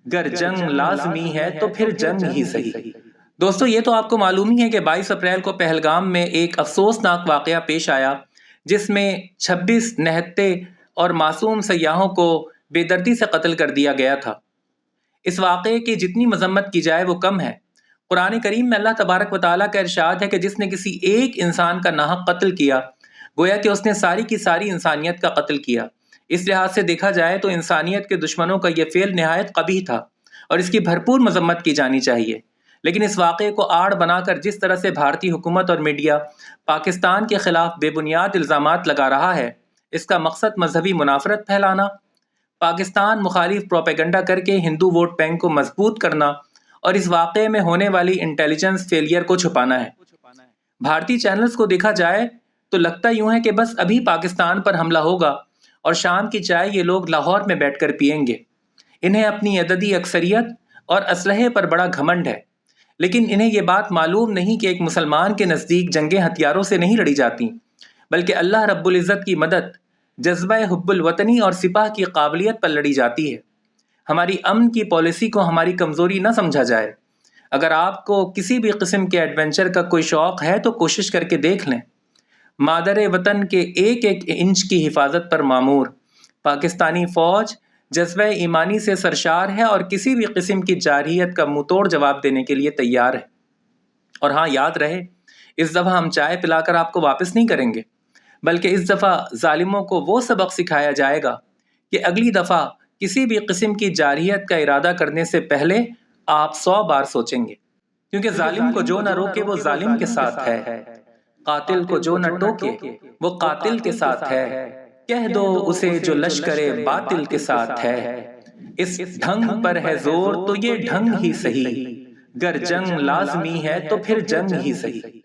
گر جنگ لازمی ہے تو پھر جنگ ہی صحیح۔ دوستو یہ تو آپ کو معلوم ہی ہے کہ 22 اپریل کو پہلگام میں ایک افسوسناک واقعہ پیش آیا جس میں 26 نہتے اور معصوم سیاحوں کو بے دردی سے قتل کر دیا گیا تھا۔ اس واقعے کی جتنی مذمت کی جائے وہ کم ہے۔ قرآن کریم میں اللہ تبارک و تعالیٰ کا ارشاد ہے کہ جس نے کسی ایک انسان کا ناحق قتل کیا گویا کہ اس نے ساری کی ساری انسانیت کا قتل کیا۔ اس لحاظ سے دیکھا جائے تو انسانیت کے دشمنوں کا یہ فعل نہایت قبیح تھا اور اس کی بھرپور مذمت کی جانی چاہیے، لیکن اس واقعے کو آڑ بنا کر جس طرح سے بھارتی حکومت اور میڈیا پاکستان کے خلاف بے بنیاد الزامات لگا رہا ہے، اس کا مقصد مذہبی منافرت پھیلانا، پاکستان مخالف پروپیگنڈا کر کے ہندو ووٹ بینک کو مضبوط کرنا اور اس واقعے میں ہونے والی انٹیلیجنس فیلئر کو چھپانا ہے۔ بھارتی چینلز کو دیکھا جائے تو لگتا یوں ہے کہ بس ابھی پاکستان پر حملہ ہوگا اور شام کی چائے یہ لوگ لاہور میں بیٹھ کر پئیں گے۔ انہیں اپنی عددی اکثریت اور اسلحے پر بڑا گھمنڈ ہے، لیکن انہیں یہ بات معلوم نہیں کہ ایک مسلمان کے نزدیک جنگیں ہتھیاروں سے نہیں لڑی جاتی، بلکہ اللہ رب العزت کی مدد، جذبہ حب الوطنی اور سپاہ کی قابلیت پر لڑی جاتی ہے۔ ہماری امن کی پالیسی کو ہماری کمزوری نہ سمجھا جائے۔ اگر آپ کو کسی بھی قسم کے ایڈونچر کا کوئی شوق ہے تو کوشش کر کے دیکھ لیں۔ مادر وطن کے ایک ایک انچ کی حفاظت پر معمور پاکستانی فوج جذبہ ایمانی سے سرشار ہے اور کسی بھی قسم کی جارحیت کا منہ توڑ جواب دینے کے لیے تیار ہے۔ اور ہاں، یاد رہے، اس دفعہ ہم چائے پلا کر آپ کو واپس نہیں کریں گے، بلکہ اس دفعہ ظالموں کو وہ سبق سکھایا جائے گا کہ اگلی دفعہ کسی بھی قسم کی جارحیت کا ارادہ کرنے سے پہلے آپ 100 بار سوچیں گے، کیونکہ ظالم کو جو نہ روکے وہ ظالم کے ساتھ ہے، قاتل کو جو نہ ٹوکے وہ قاتل کے ساتھ ہے، کہہ دو اسے جو لشکر باطل کے ساتھ ہے، اس ڈھنگ پر ہے زور تو یہ ڈھنگ ہی صحیح، گر جنگ لازمی ہے تو پھر جنگ ہی صحیح۔